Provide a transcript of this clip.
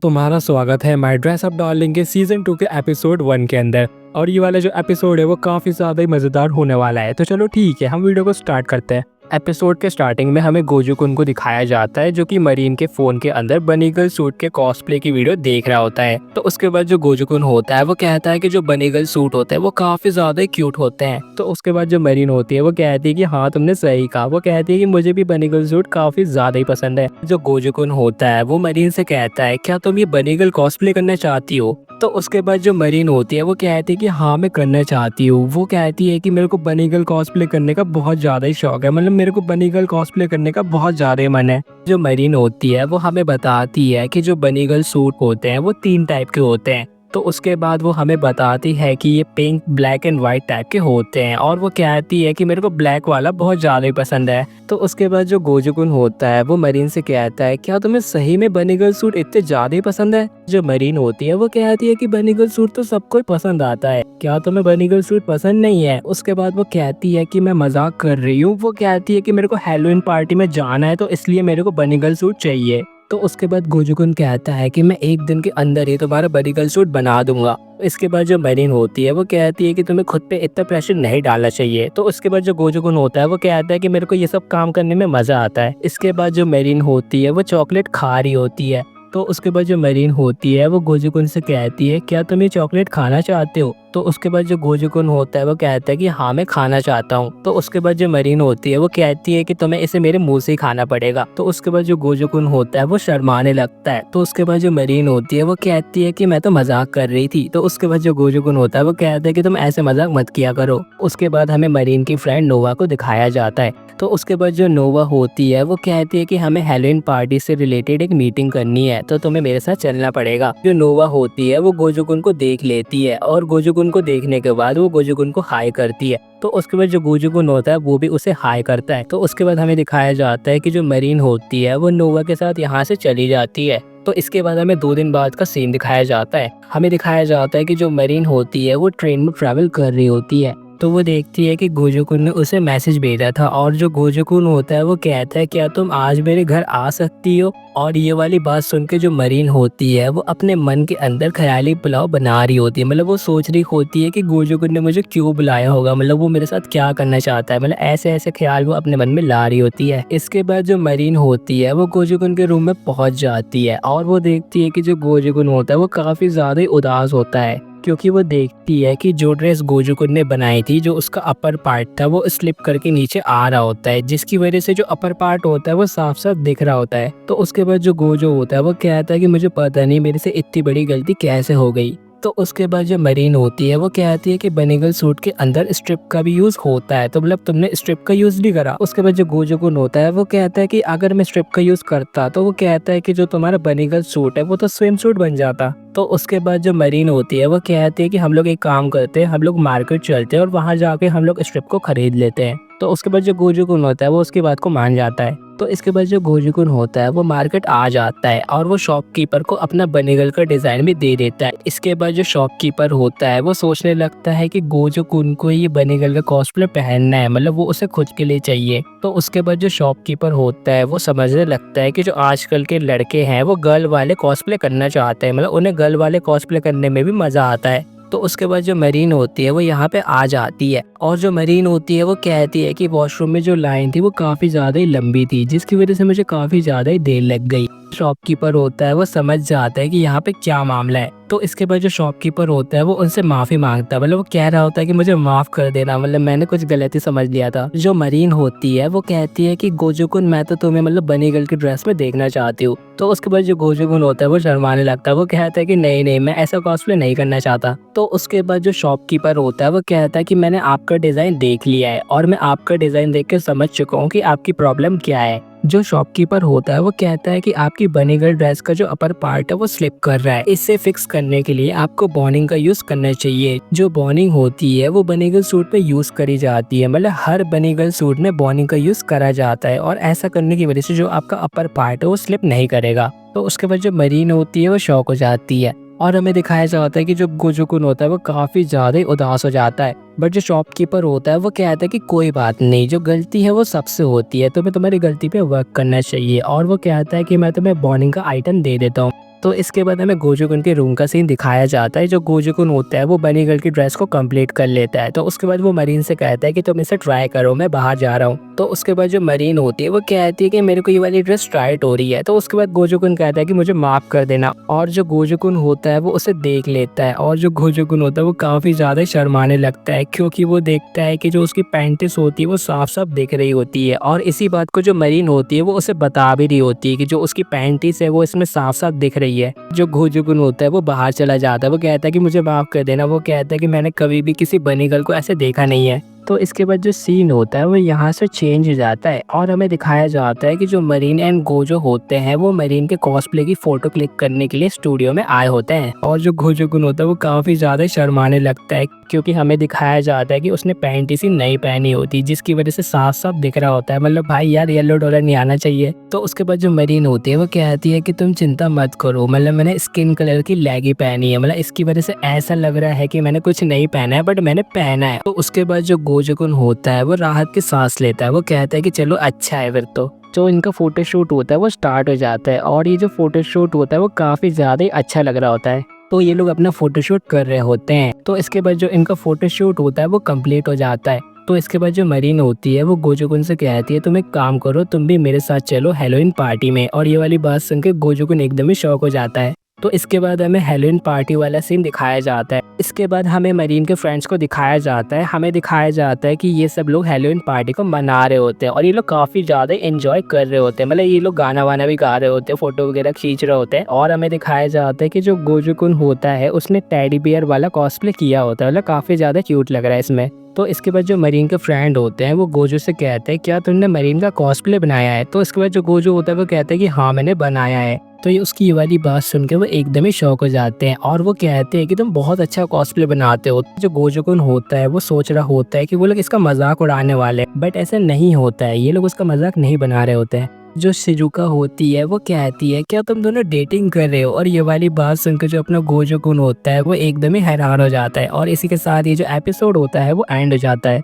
तुम्हारा स्वागत है माय ड्रेस अप डार्लिंग के सीजन 2 के एपिसोड 1 के अंदर। और ये वाला जो एपिसोड है वो काफी ज्यादा ही मजेदार होने वाला है। तो चलो ठीक है, हम वीडियो को स्टार्ट करते हैं। एपिसोड के स्टार्टिंग में हमें गोजो-कुन को दिखाया जाता है जो कि मरीन के फोन के अंदर बनी गर्ल सूट के कॉस्प्ले की वीडियो देख रहा होता है। तो उसके बाद जो गोजो-कुन होता है वो कहता है कि जो बनी गर्ल सूट होते हैं वो काफी ज्यादा क्यूट होते हैं। तो उसके बाद जो मरीन होती है वो कहती है कि हाँ तुमने सही कहा। वो कहती है कि मुझे भी बनी गर्ल सूट काफी ज्यादा ही पसंद है। जो गोजो-कुन होता है वो मरीन से कहता है क्या तुम ये बनी गर्ल कॉस्प्ले करना चाहती हो। तो उसके बाद जो मरीन होती है वो कहती है कि हाँ मैं करना चाहती हूँ। वो कहती है कि मेरे को बनी गर्ल कॉस्प्ले करने का बहुत ज्यादा ही शौक है, मतलब मेरे को बनी गर्ल कॉस्प्ले करने का बहुत ज्यादा ही मन है। जो मरीन होती है वो हमें बताती है कि जो बनी गर्ल सूट होते हैं वो 3 टाइप के होते हैं। तो उसके बाद वो हमें बताती है कि ये pink, black and white type के होते हैं। और वो कहती है कि मेरे को ब्लैक वाला बहुत ज़्यादा ही पसंद है। तो उसके बाद जो गोजो-कुन होता है वो मरीन से कहता है क्या तुम्हें सही में बनी गर्ल सूट इतने ज़्यादा ही पसंद है। जो मरीन होती है वो कहती है कि बनी गर्ल सूट तो सबको ही पसंद आता है, क्या तुम्हें बनी गर्ल सूट पसंद नहीं है। उसके बाद वो कहती है कि मैं मजाक कर रही हूँ। वो कहती है कि मेरे को हैलोवीन पार्टी में जाना है तो इसलिए मेरे को बनी गर्ल सूट चाहिए। तो उसके बाद गोजो-कुन कहता है कि मैं एक दिन के अंदर ही तुम्हारा बनी गर्ल सूट बना दूंगा। इसके बाद जो मरीन होती है वो कहती है कि तुम्हें खुद पे इतना प्रेशर नहीं डालना चाहिए। तो उसके बाद जो गोजो-कुन होता है वो कहता है कि मेरे को ये सब काम करने में मजा आता है। इसके बाद जो मरीन होती है वो चॉकलेट खा रही होती है। तो उसके बाद जो मरीन होती है वो गोजो-कुन से कहती है क्या तुम ये चॉकलेट खाना चाहते हो। तो उसके बाद जो गोजो-कुन होता है वो कहता है कि हाँ मैं खाना चाहता हूँ। तो उसके बाद जो मरीन होती है वो कहती है कि तुम्हें इसे मेरे मुंह से ही खाना पड़ेगा। तो उसके बाद जो गोजो-कुन होता है वो शर्माने लगता है। तो उसके बाद जो मरीन होती है वो कहती है कि मैं तो मजाक कर रही थी। तो उसके बाद जो गोजो-कुन होता है वो कहता है कि तुम ऐसे मजाक मत किया करो। उसके बाद हमें मरीन की फ्रेंड नोवा को दिखाया जाता है। तो उसके बाद जो नोवा होती है वो कहती है कि हमें हैलोवीन पार्टी से रिलेटेड एक मीटिंग करनी है तो तुम्हें मेरे साथ चलना पड़ेगा। जो नोवा होती है वो गोजो-कुन को देख लेती है और गोजो-कुन को देखने के बाद वो गोजो-कुन को हाई करती है। तो उसके बाद जो गोजो-कुन होता है वो भी उसे हाई करता है। तो उसके बाद हमें दिखाया जाता है कि जो मरीन होती है वो नोवा के साथ यहाँ से चली जाती है। तो इसके बाद हमें 2 दिन बाद का सीन दिखाया जाता है। हमें दिखाया जाता है कि जो मरीन होती है वो ट्रेन में ट्रैवल कर रही होती है। तो वो देखती है कि गोजो-कुन ने उसे मैसेज भेजा था और जो गोजो-कुन होता है वो कहता है क्या तुम आज मेरे घर आ सकती हो। और ये वाली बात सुन के जो मरीन होती है वो अपने मन के अंदर ख्याली पुलाव बना रही होती है, मतलब वो सोच रही होती है कि गोजो-कुन ने मुझे क्यों बुलाया होगा, मतलब वो मेरे साथ क्या करना चाहता है, मतलब ऐसे ऐसे ख्याल वो अपने मन में ला रही होती है। इसके बाद जो मरीन होती है वो गोजो-कुन के रूम में पहुंच जाती है और वो देखती है कि जो गोजो-कुन होता है वो काफी ज्यादा उदास होता है क्योंकि वो देखती है कि जो ड्रेस गोजो-कुन ने बनाई थी, जो उसका अपर पार्ट था वो स्लिप करके नीचे आ रहा होता है, जिसकी वजह से जो अपर पार्ट होता है वो साफ साफ दिख रहा होता है। तो उसके बाद जो गोजो होता है वो कहता है कि मुझे पता नहीं मेरे से इतनी बड़ी गलती कैसे हो गई। तो उसके बाद जो मरीन होती है वो कहती है कि बनी गर्ल सूट के अंदर स्ट्रिप का भी यूज होता है, तो मतलब तुमने स्ट्रिप का यूज नहीं करा। उसके बाद जो गोजो-कुन होता है वो कहता है कि अगर मैं स्ट्रिप का यूज करता तो वो कहता है कि जो तुम्हारा बनी गर्ल सूट है वो तो स्विम सूट बन जाता। तो उसके बाद जो मरीन होती है वो कहती है कि हम लोग एक काम करते हैं, हम लोग मार्केट चलते हैं और वहां जाके हम लोग स्ट्रिप को खरीद लेते हैं। तो उसके बाद जो गोजो-कुन होता है वो उसकी बात को मान जाता है। तो इसके बाद जो गोजो-कुन होता है वो मार्केट आ जाता है और वो शॉपकीपर को अपना बनी गर्ल का डिजाइन भी दे देता है। इसके बाद जो शॉपकीपर होता है वो सोचने लगता है कि गोजो-कुन को ये बनी गर्ल का कॉस्प्ले पहनना है, मतलब वो उसे खुद के लिए चाहिए। तो उसके बाद जो शॉपकीपर होता है वो समझने लगता है कि जो आजकल के लड़के हैं वो गर्ल वाले कॉस्प्ले करना चाहते हैं, मतलब उन्हें गर्ल वाले कॉस्प्ले करने में भी मजा आता है। तो उसके बाद जो मरीन होती है वो यहाँ पे आ जाती है और जो मरीन होती है वो कहती है कि वॉशरूम में जो लाइन थी वो काफी ज्यादा ही लंबी थी, जिसकी वजह से मुझे काफी ज्यादा ही देर लग गई। शॉपकीपर होता है वो समझ जाता है कि यहाँ पे क्या मामला है। तो इसके बाद जो शॉपकीपर होता है वो उनसे माफी मांगता है, मतलब वो कह रहा होता है कि मुझे माफ कर देना, मतलब मैंने कुछ गलती समझ लिया था। जो मरीन होती है वो कहती है कि गोजो-कुन मैं तो तुम्हें मतलब बनी गर्ल की ड्रेस में देखना चाहती हूँ। तो उसके बाद जो गोजो-कुन होता है वो शर्माने लगता है, वो कहता है कि नहीं नहीं मैं ऐसा कॉस्प्ले नहीं करना चाहता। तो उसके बाद जो शॉपकीपर होता है वो कहता है कि मैंने आपका डिजाइन देख लिया है और मैं आपका डिजाइन देख के समझ चुका हूँ कि आपकी प्रॉब्लम क्या है। जो शॉपकीपर होता है वो कहता है कि आपकी बनी गर्ल ड्रेस का जो अपर पार्ट है वो स्लिप कर रहा है, इसे फिक्स करने के लिए आपको बॉनिंग का यूज करना चाहिए। जो बॉनिंग होती है वो बनी गर्ल सूट में यूज करी जाती है, मतलब हर बनी गर्ल सूट में बॉनिंग का यूज करा जाता है और ऐसा करने की वजह से जो आपका अपर पार्ट है वो स्लिप नहीं करेगा। तो उसके बाद जो मरीन होती है वो शॉक हो जाती है और हमें दिखाया जाता है कि जो गोजो-कुन होता है वो काफी ज्यादा उदास हो जाता है। बट जो शॉपकीपर होता है वो कहता है कि कोई बात नहीं, जो गलती है वो सबसे होती है, तुम्हें तुम्हारी गलती पे वर्क करना चाहिए। और वो कहता है कि मैं तुम्हें बॉनिंग का आइटम दे देता हूँ। तो तो इसके बाद हमें गोजोगुन के रूम का सीन दिखाया जाता है। जो गोजोगुन होता है वो बनी गर्ल की ड्रेस को कंप्लीट कर लेता है। तो उसके बाद वो मरीन से कहता है कि तुम इसे ट्राई करो, मैं बाहर जा रहा हूँ। तो उसके बाद जो मरीन होती है वो कहती है कि मेरे को ये वाली ड्रेस टाइट हो रही है। तो उसके बाद गोजोगुन कहता है कि मुझे माफ कर देना, और जो गोजोगुन होता है वो उसे देख लेता है। और जो गोजोगुन होता है वो काफी ज्यादा शर्माने लगता है, क्योंकि वो देखता है कि जो उसकी पैंटिस होती है वो साफ साफ दिख रही होती है। और इसी बात को जो मरीन होती है वो उसे बता भी रही होती है कि जो उसकी पैंटिस है वो इसमें साफ साफ दिख रही है। जो गोजोगुन होता है वो बाहर चला जाता है। वो कहता है कि मुझे माफ कर देना। वो कहता है कि मैंने कभी भी किसी बनी गर्ल को ऐसे देखा नहीं है। तो इसके बाद जो सीन होता है वो यहाँ से चेंज हो जाता है और हमें दिखाया जाता है कि जो मरीन एंड गोजो होते हैं वो मरीन के कॉस्प्ले की फोटो क्लिक करने के लिए स्टूडियो में आए होते हैं। और जो गोजोगुन होता है वो काफी ज्यादा शर्माने लगता है, क्योंकि हमें दिखाया जाता है कि उसने पैंट इसी नई पहनी होती है, जिसकी वजह से साफ साफ दिख रहा होता है। मतलब भाई यार येलो डॉलर नहीं आना चाहिए। तो उसके बाद जो मरीन होती है वो कहती है कि तुम चिंता मत करो, मतलब मैंने स्किन कलर की लेगी पहनी है, मतलब इसकी वजह से ऐसा लग रहा है कि मैंने कुछ नहीं पहना है बट मैंने पहना है। तो उसके बाद जो गोजोगुन होता है वो राहत की सांस लेता है। वो कहता है कि चलो अच्छा है फिर तो। जो इनका फोटोशूट होता है वो स्टार्ट हो जाता है और ये जो फोटोशूट होता है वो काफी ज्यादा ही अच्छा लग रहा होता है। तो ये लोग अपना फोटोशूट कर रहे होते हैं। तो इसके बाद जो इनका फोटोशूट होता है वो कंप्लीट हो जाता है। तो इसके बाद जो मरीन होती है वो गोजोगुन से कहती है तुम एक काम करो, तुम भी मेरे साथ चलो हैलोवीन पार्टी में। और ये वाली बात सुन के गोजोगुन एकदम ही शॉक हो जाता है। तो इसके बाद हमें हैलोवीन पार्टी वाला सीन दिखाया जाता है। इसके बाद हमें मरीन के फ्रेंड्स को दिखाया जाता है। हमें दिखाया जाता है कि ये सब लोग हैलोवीन पार्टी को मना रहे होते हैं और ये लोग काफी ज्यादा एंजॉय कर रहे होते हैं। मतलब ये लोग गाना वाना भी गा रहे होते हैं, फोटो वगैरह खींच रहे होते हैं। और हमें दिखाया जाता है कि जो गोजोगुन होता है उसने टेडी बियर वाला कॉस्प्ले किया होता है। मतलब काफी ज्यादा क्यूट लग रहा है इसमें। तो इसके बाद जो मरीन के फ्रेंड होते हैं वो गोजो से कहते हैं क्या तुमने मरीन का कॉस्प्ले बनाया है। तो इसके बाद जो गोजो होता है वो कहता है कि हाँ मैंने बनाया है। तो ये उसकी ये वाली बात सुन के वो एकदम ही शौक हो जाते हैं और वो कहते हैं कि तुम बहुत अच्छा कॉस्प्ले बनाते हो। जो गोजोगुन होता है वो सोच रहा होता है कि वो लोग इसका मजाक उड़ाने वाले हैं, बट ऐसा नहीं होता है, ये लोग उसका मजाक नहीं बना रहे होते हैं। जो शिजुका होती है वो कहती है क्या तुम दोनों डेटिंग कर रहे हो। और ये वाली बात सुनकर जो अपना गोजोगुन होता है वो एकदम ही हैरान हो जाता है और इसी के साथ ये जो एपिसोड होता है वो एंड हो जाता है।